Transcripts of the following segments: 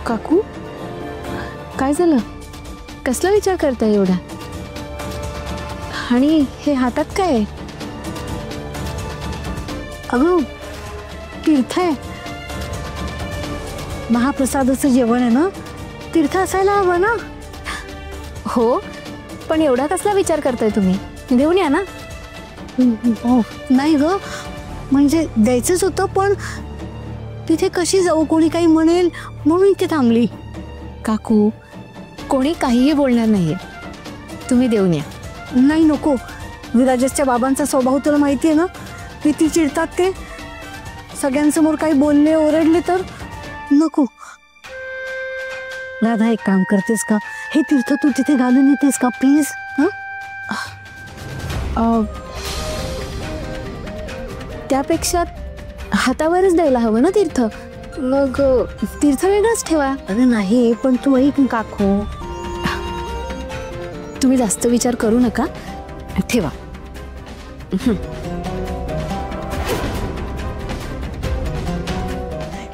काकू काय झालं? कसला विचार करताय एवढा? आणि हे हातात काय आहे? अगं तीर्थ आहे, महाप्रसादाचं जेवण आहे ना, तीर्थ असायला हवं ना. हो, पण एवढा कसला विचार करताय तुम्ही? देऊन या ना. हो नाही ग, म्हणजे द्यायचंच होतं, पण तिथे कशी जाऊ, कोणी काही म्हणेल म्हणून इथे थांबली. काकू कोणी काहीही बोलणार नाहीये, तुम्ही देऊन या. नाही नको, विराजसच्या बाबांचा स्वभाव तुला माहिती आहे ना, किती चिडतात ते. सगळ्यांसमोर काही बोलले ओरडले तर नको. राधा एक काम करतेस का, हे तीर्थ तू तिथे घालून येतेस का प्लीज? त्यापेक्षा हातावरच द्यायला हवं ना तीर्थ. मग तीर्थ वेगळंच ठेवा. अरे नाही, पण तू ऐक काकू, तुम्ही जास्त विचार करू नका, ठेवा.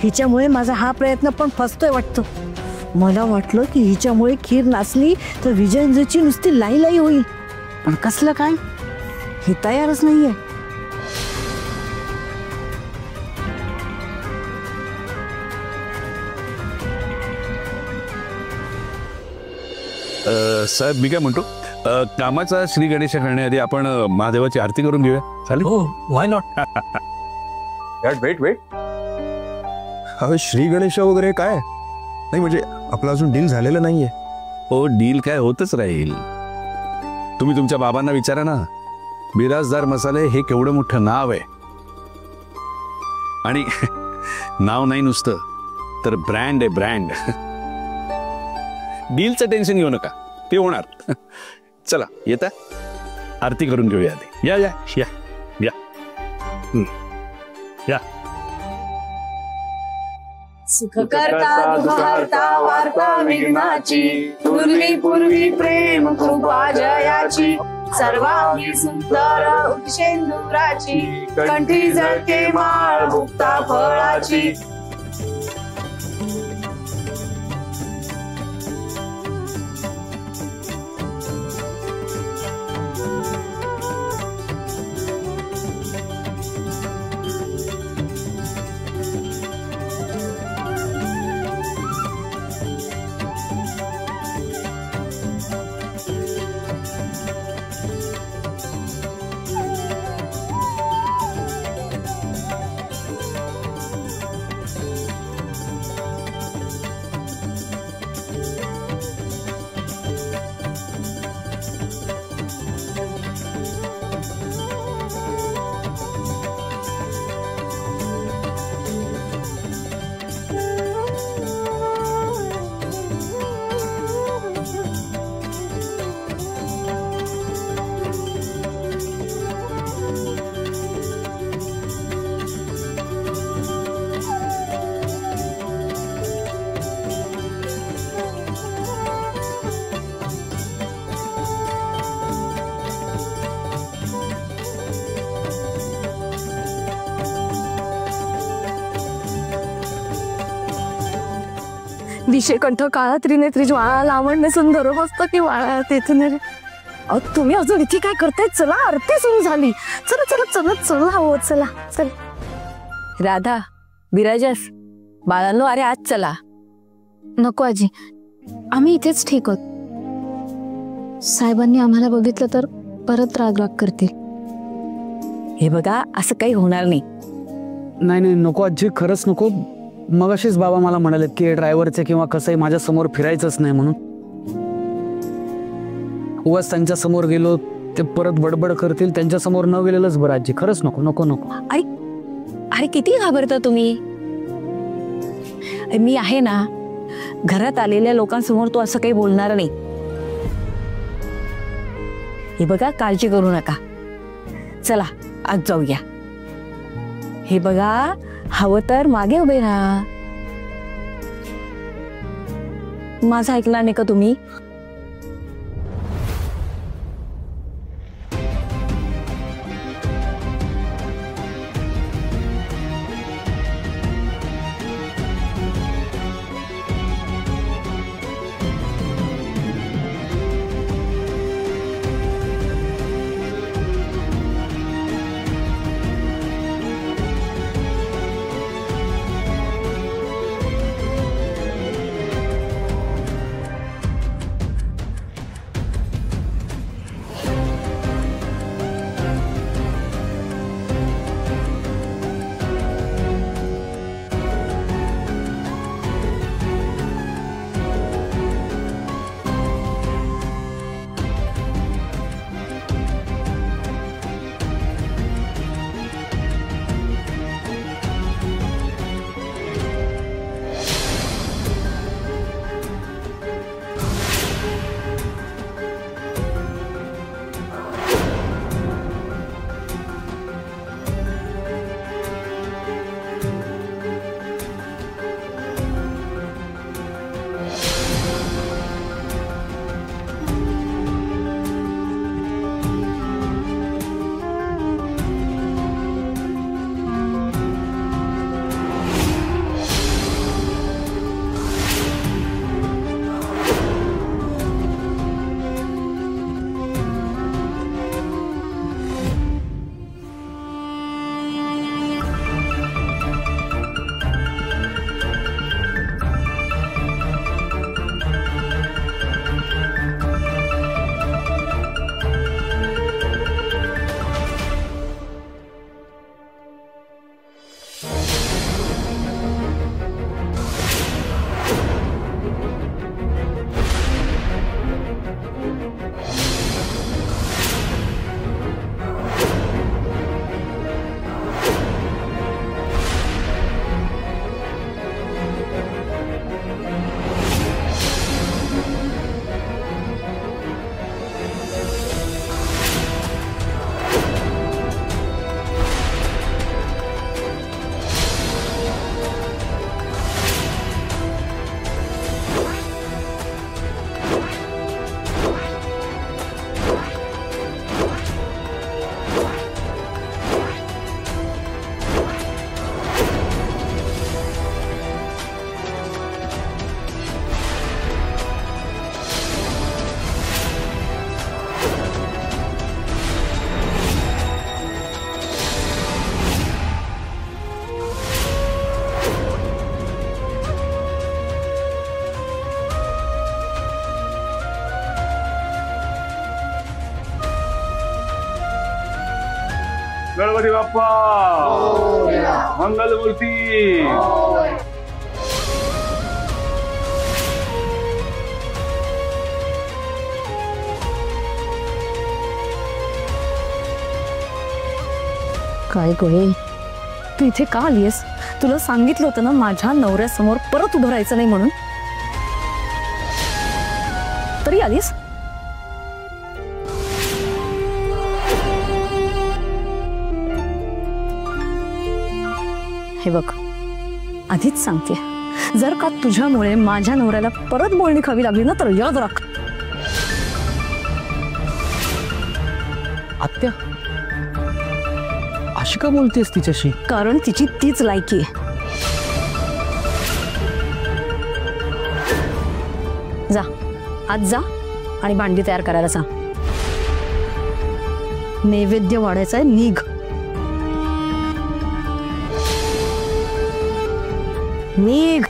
हिच्यामुळे माझा हा प्रयत्न पण फसतोय वाटतं. मला वाटलं की हिच्यामुळे खीर नाचली तर विजयेंद्रची नुसती लाई लाई होईल, पण कसलं काय, ही तयारच नाहीये. साहेब मी काय म्हणतो, कामाचा श्री गणेश करण्याआधी आपण महादेवाची आरती करून घेऊया, चालेल? हो, व्हाय नॉट. वेट वेट, अहो श्री गणेश वगैरे काय नाही, म्हणजे आपलं अजून डील झालेलं नाहीये. हो, डील काय होतच राहील. तुम्ही तुमच्या बाबांना विचारा ना, बिराजदार मसाले हे केवढं मोठं नाव आहे. आणि नाव नाही नुसतं, तर ब्रँड आहे, ब्रँड. डीलचं टेन्शन घेऊ नका, ते होणार. चला येता, आरती करून घेऊया आधी. या या या या या. सुख करता दुःखहर्ता वार्ता विघ्नाची, पूर्वी पूर्वी प्रेम कृपा जयाची, सर्वांगी सुंदर उपशेंदुराची, कंठी जळके माळ मुक्ता फळाची. विषयकंठ काळा त्रिनेत्री ज्वाळा लावण्य सुंदर मस्तकी वाळा तेथून. अहो तुम्ही अजून इथे काय करताय? चला आरती सुरू झाली. चला चला चला चला, हो चला चल. राधा, विराजस, बाळांनो, अरे आज चला. नको आजी, आम्ही इथेच ठीक आहोत. साहेबांनी आम्हाला बघितलं तर परत राग करतील. हे बघा, असं काही होणार नाही. नाही नाही नको आजी, खरंच नको. मगाशीच बाबा मला म्हणाले की ड्रायव्हरचे किंवा कसंही माझ्या समोर फिरायचंच नाही म्हणून. उगाच त्यांच्या समोर गेलो ते परत बडबड करतील, त्यांच्या समोर न गेलेलंच बरं आजी. खरंच नको नको नको. अरे अरे किती घाबरता तुम्ही? मी आहे ना, घरात आलेल्या लोकांसमोर तो असं काही बोलणार नाही. हे बघा, काळजी करू नका. चला आज जाऊया. हे बघा, हवं तर मागे उभे राहा. माझं ऐकलं नाही का तुम्ही? गणपती बाप्पा मंगलमूर्ती. काय गोळे, तू इथे का आलीयस? तुला सांगितलं होतं ना माझ्या नवऱ्यासमोर परत उभं राहायचं नाही म्हणून, तरी आलीस. हे बघ, आधीच सांगते, जर का तुझ्यामुळे माझ्या नवऱ्याला परत बोलणी खावी लागली ना तर याद राख. आत्या, अशी का बोलतेस तिच्याशी? कारण तिची तीच लायकी आहे. जा, आज जा आणि भांडी तयार करायला सांग. नैवेद्य वाढायचा आहे, निघ. निघ.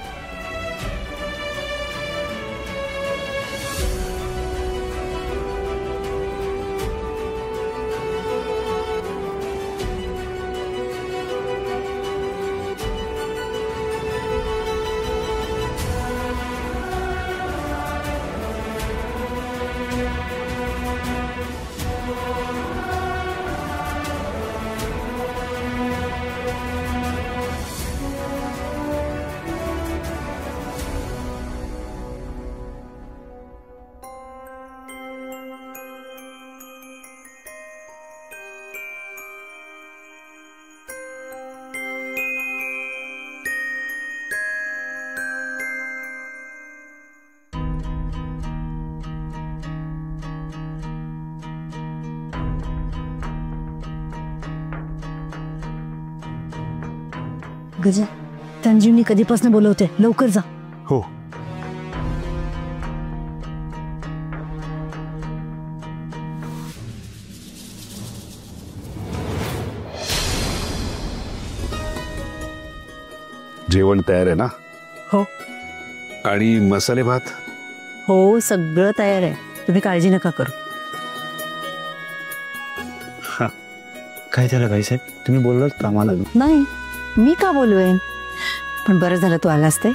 गजा, संजीवनी कधीपासून बोलवते, लवकर जा. हो. जेवण तयार आहे ना? हो. आणि मसाले भात? हो, सगळं तयार आहे, तुम्ही काळजी नका करू. काय झालं बाईसाहेब, तुम्ही बोललात कामाला? नाही, मी का बोलवेन, पण बरं झालं तू आलास. ते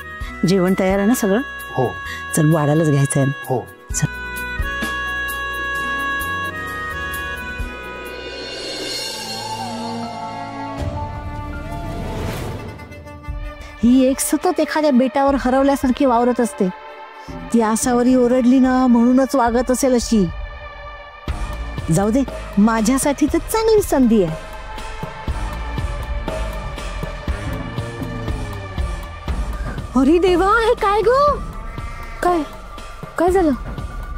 जेवण तयार आहे ना सगळं? हो. चल, वाढायलाच घ्यायचं आहे. हो. चल. ही एक सतत एखाद्या बेटावर हरवल्यासारखी वावरत असते. ती आसावरी ओरडली ना म्हणूनच वागत असेल अशी. जाऊ दे, माझ्यासाठी तर चांगली संधी आहे. अरे देवा, हे काय गो? काय काय झालं?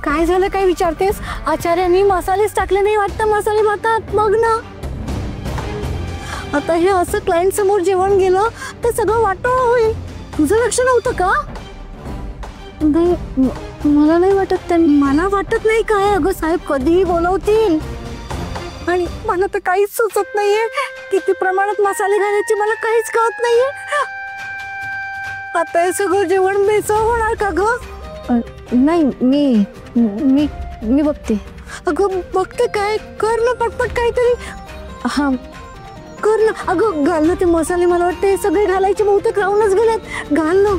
काय झालं काय विचारतेस? आचार्यांनी मसालेच टाकले नाही वाटतं मसाले भातात. मग ना, आता हे असं क्लायंट समोर जेवण गेलं तर सगळं वाटोळं होईल. तुझं लक्ष नव्हतं का? नाही, मला नाही वाटत. मला वाटत नाही काय? अगं साहेब कधीही बोलवतील. आणि मला तर काहीच सुचत नाहीये, किती प्रमाणात मसाले घालायचे मला काहीच कळत नाहीये. आता हे सगळं जेवण बेचव होणार का ग? नाही, मी मी मी बघते. अगं बघते काय? कर ना पटपट काहीतरी. हा, कर ना. अगं घाल ना ते मसाले, मला वाटतं हे सगळे घालायचे बहुतेक राहूनच गेलेत. घाल ना.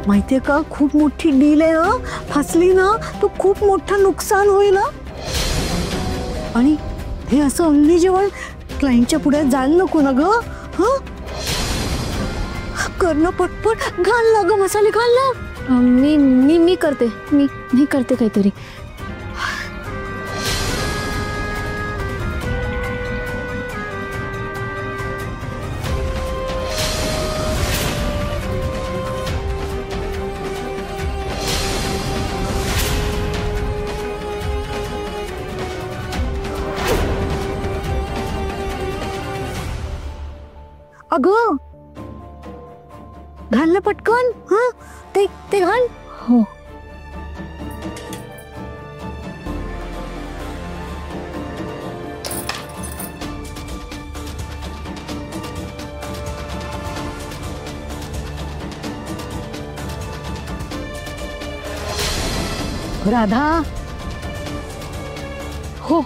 माहितीये का, खूप मोठी डील आहे ना, फसली ना तो खूप मोठं नुकसान होईल. आणि हे असं अन्नी जेवण क्लायंटच्या पुढे जायला नको ना ग. हा, कर ना पटपट. घाल ना ग मसाले, घाल ना. मी मी मी करते, मी करते काहीतरी. अगं घाल ना पटकन. हा, ते घाल. हो. राधा. हो,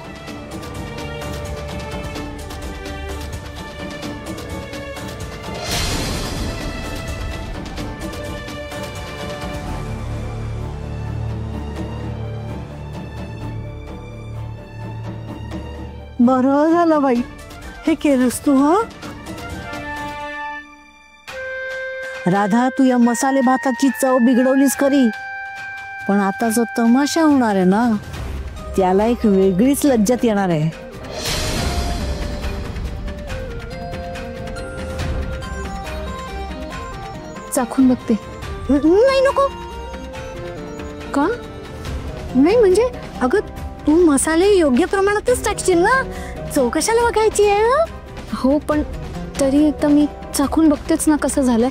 बरं झालं बाई हे केलंस तू. हा राधा, तू या मसाले भाताची चव बिघडवलीस खरी, पण आता जो तमाशा होणार आहे ना त्याला एक वेगळीच लज्जत येणार आहे. चाखून बघते. नाही नको. का नाही म्हणजे अगं तू मसाले योग्य प्रमाणातच टाकशील ना, चव कशाला बघायची आहे. हो पण तरी एकदा मी चाखून बघतेच ना कसं झालंय.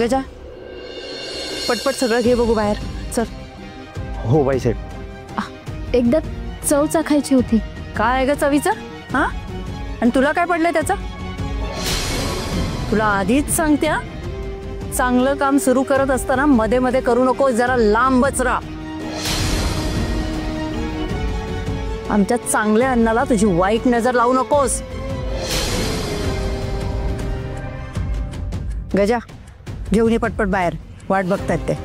गजा, पटपट सगळं घे बघू बाहेर. चल. हो बाई साहेब. एकदा चव चाखायची होती. काय आहे ग चवीचं? हा, आणि तुला काय पडलंय त्याचं? तुला आधीच सांगते हा, चांगलं काम सुरू करत असताना मध्ये मध्ये करू नको, जरा लांबच राहा. आमच्या चांगल्या अन्नाला तुझी वाईट नजर लावू नकोस. गजा, घेऊन ये पटपट बाहेर, वाट बघतायत ते.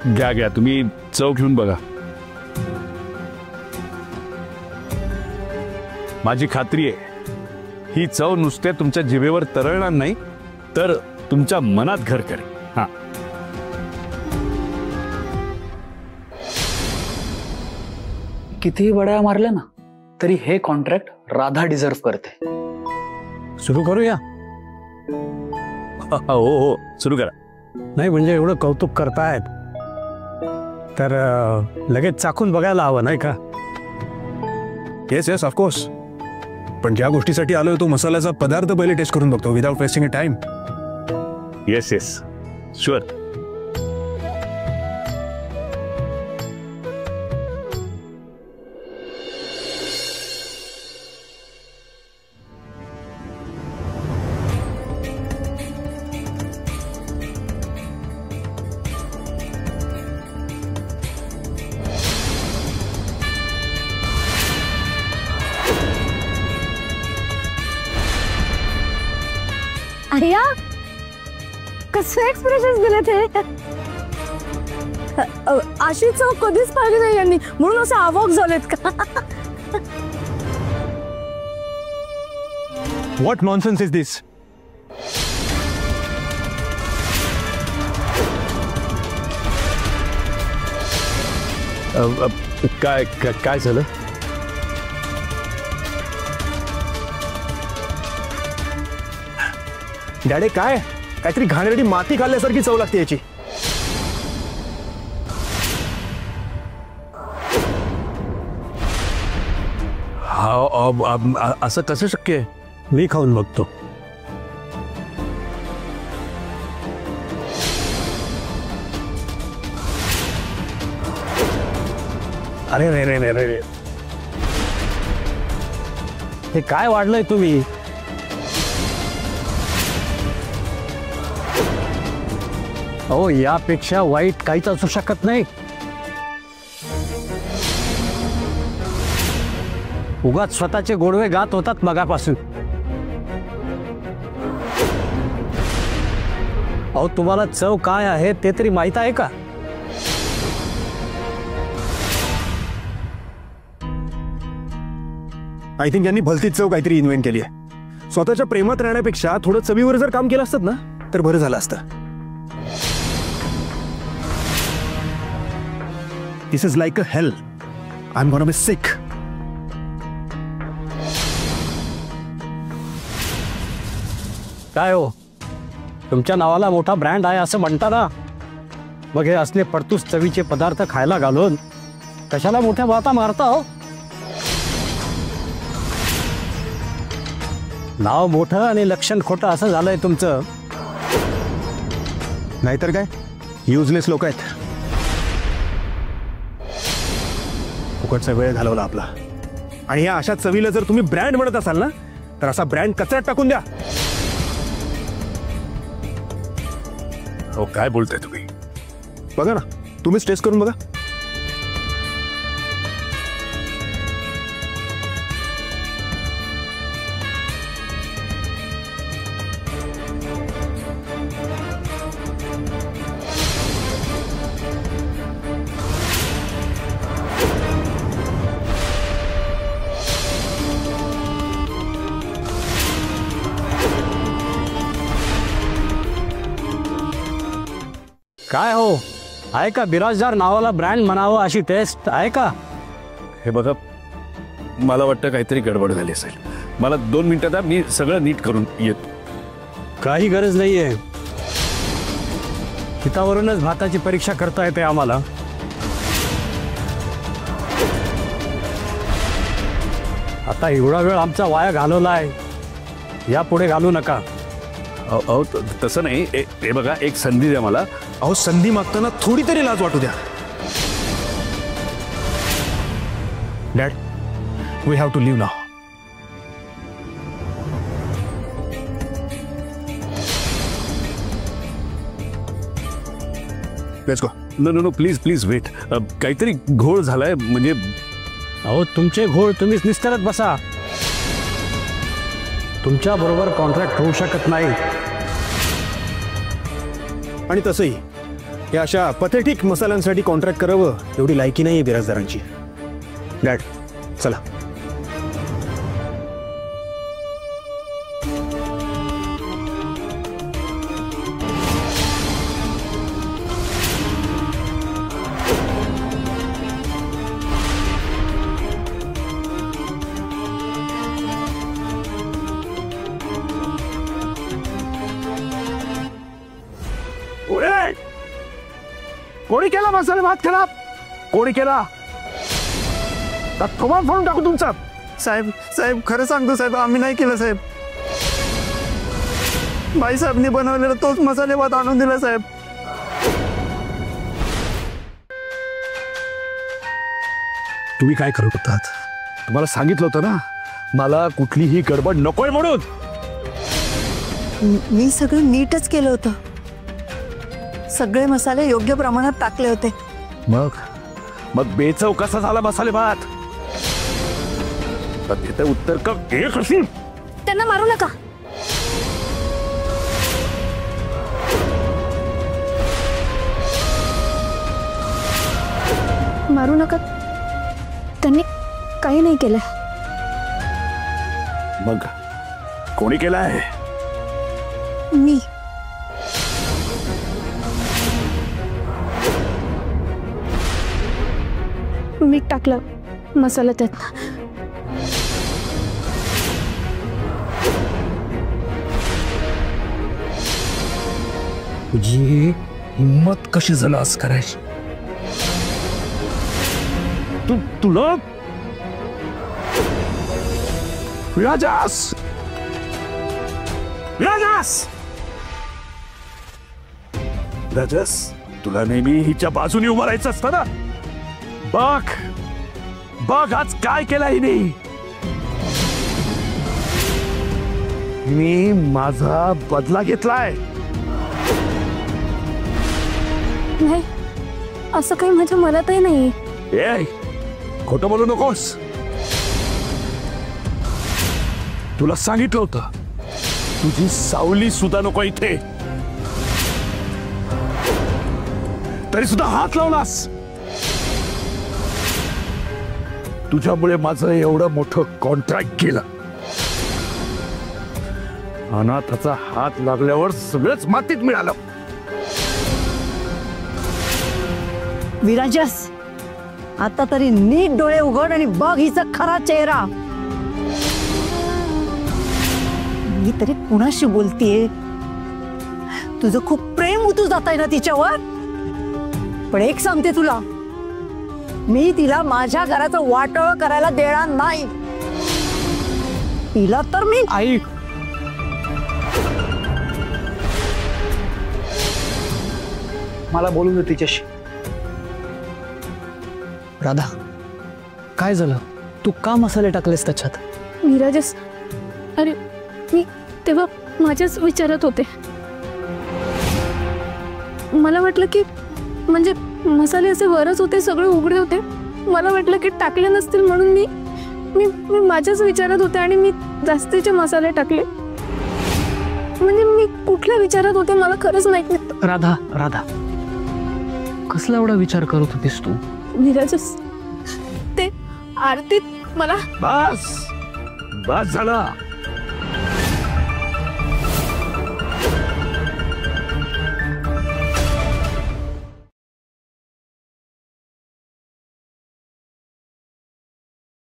घ्या घ्या, तुम्ही चव घेऊन बघा. माझी खात्री आहे ही चव नुसत्या तुमच्या जिभेवर तरळणार नाही, तर तुमच्या मनात घर करेल. हा, कितीही बड्या मारल्या ना तरी हे कॉन्ट्रॅक्ट राधा डिझर्व करते. सुरू करूया. हो हो, सुरू करा. नाही म्हणजे एवढं कौतुक करतायत तर लगेच चाखून बघायला हवं नाही का. येस येस ऑफकोर्स, पण ज्या गोष्टीसाठी आलोय तो मसाल्याचा पदार्थ पहिले टेस्ट करून बघतो without wasting a time. Yes yes, sure. अय्या कसं एक्सप्रेशन दिले ते. अशी चव कधीच पाहिली नाही यांनी, म्हणून असं अवॉक झालेत का. व्हॉट नॉनसेन्स इज दिस. काय काय झालं. डॅडे काय काहीतरी घाणेरडी माती खाल्ल्यासारखी चव लागते याची. असं कसं शक्य आहे. मी खाऊन बघतो. अरे रे रे रे रे, हे काय वाढलंय तुम्ही. हो, यापेक्षा वाईट काहीच असू शकत नाही. उगाच स्वतःचे गोडवे गात होतात मगापासून. अहो, तुम्हाला चव काय आहे ते तरी माहित आहे का. आय थिंक यांनी भलतीच चव काहीतरी इन्व्हेंट केली आहे. स्वतःच्या प्रेमात राहण्यापेक्षा थोडं चवीवर जर काम केलं असतं ना तर बरं झालं असतं. This is like a hell. I am gonna be sick. काय हो, तुमच्या नावाला मोठा ब्रँड आहे असं म्हणता ना, मग हे असले पडतूस चवीचे पदार्थ खायला घालून कशाला मोठ्या बाता मारता हो. नाव मोठं आणि लक्षण खोटं असं झालंय तुमचं. नाहीतर काय, युजलेस लोक आहेत. फुकटचा वेळ घालवला आपला. आणि या अशा चवीला जर तुम्ही ब्रँड म्हणत असाल ना तर असा ब्रँड कचऱ्यात टाकून द्या. हो, काय बोलताय तुम्ही. बघा ना, तुम्हीच टेस्ट करून बघा. काय हो, आहे का बिराजदार नावाला ब्रँड म्हणावं अशी टेस्ट आहे का? हे बघा, मला वाटतं काहीतरी गडबड झाली असेल. मला 2 मिनिटात द्या, मी सगळं नीट करून येतो. काही गरज नाहीये. हितावरूनच भाताची परीक्षा करता येते आम्हाला. आता एवढा वेळ आमचा वाया घालवलाय, यापुढे घालू नका. अहो तसं नाही. हे बघा, एक संधी द्या मला. अहो संधी मागताना थोडी तरी लाज वाटू द्या. Dad, we have to leave now. Let's go. No please please wait. काहीतरी घोळ झालाय. म्हणजे अहो तुमचे घोळ तुम्हीच निस्तरत बसा. तुमच्या बरोबर कॉन्ट्रॅक्ट होऊ शकत नाही. आणि तसंही या अशा पथेटिक मसाल्यांसाठी कॉन्ट्रॅक्ट करावं एवढी लायकी नाही बिराजदारांची. डॅड चला. कोणी केला मसाले भात खराब? कोणी केला? तुम्हाला फोन टाकू तुमचा. साहेब साहेब खरं सांगतो साहेब, आम्ही नाही केलं साहेब. बाईसाहेबनी बनवलेला तोच मसाले भात आणून दिला साहेब. तुम्ही काय करत होतात? तुम्हाला सांगितलं होतं ना, मला कुठलीही गडबड नकोय म्हणून. मी सगळं नीटच केलं होतं. सगळे मसाले योग्य प्रमाणात टाकले होते. मग बेचव कसा झाला मसाले भात? तर उत्तर का एक असेल. त्यांना मारू नका. मारू नका. त्यांनी काही नाही केलं. मग कोणी केलाय? मी. मीठ टाकलं मसाला त्यात. तुझी हिम्मत कशी झालं असं करायची? तुला राजास तुला नेहमी हिच्या बाजूने उभं राहायचं असतं ना. बघ आज काय केलं हिने. मी माझा बदला घेतलाय. नाही, असं काही माझ्या मनातही नाही. खोटं बोलू नकोस. तुला सांगितलं होतं, तुझी सावली सुद्धा नको इथे. तरी सुद्धा हात लावलास. तुझ्यामुळे माझं एवढं मोठं कॉन्ट्रॅक्ट केलं. अनाथाचा हात लागल्यावर सगळंच मातीत मिळालं. विराजस, आता तरी नीट डोळे उघड आणि बघ हिचा खरा चेहरा. मी तरी कुणाशी बोलतीये? तुझं खूप प्रेम उतू जात आहे ना तिच्यावर. पण एक सांगते तुला, मी तिला माझ्या घराचं वाटोळ करायला देणार नाही. तिला तर मी आई, मला बोलू दे तिच्याशी. राधा, काय झालं? तू का मसाले टाकलेस त्याच्यात? नीरजस, अरे मी तेव्हा माझ्याच विचारात होते. मला वाटलं की म्हणजे मसाले असे वरच होते, सगळे उघडे होते. मला वाटलं की टाकले नसतील म्हणून मी मी मी माझ्याच विचारात होते आणि मी जास्तीचे मसाले टाकले. म्हणजे मी कुठल्या विचारात होते मला खरंच माहित नाही. राधा राधा, कसला एवढा विचार करत होतीस तू? विराज, ते आरतीत मला बस बस झालं.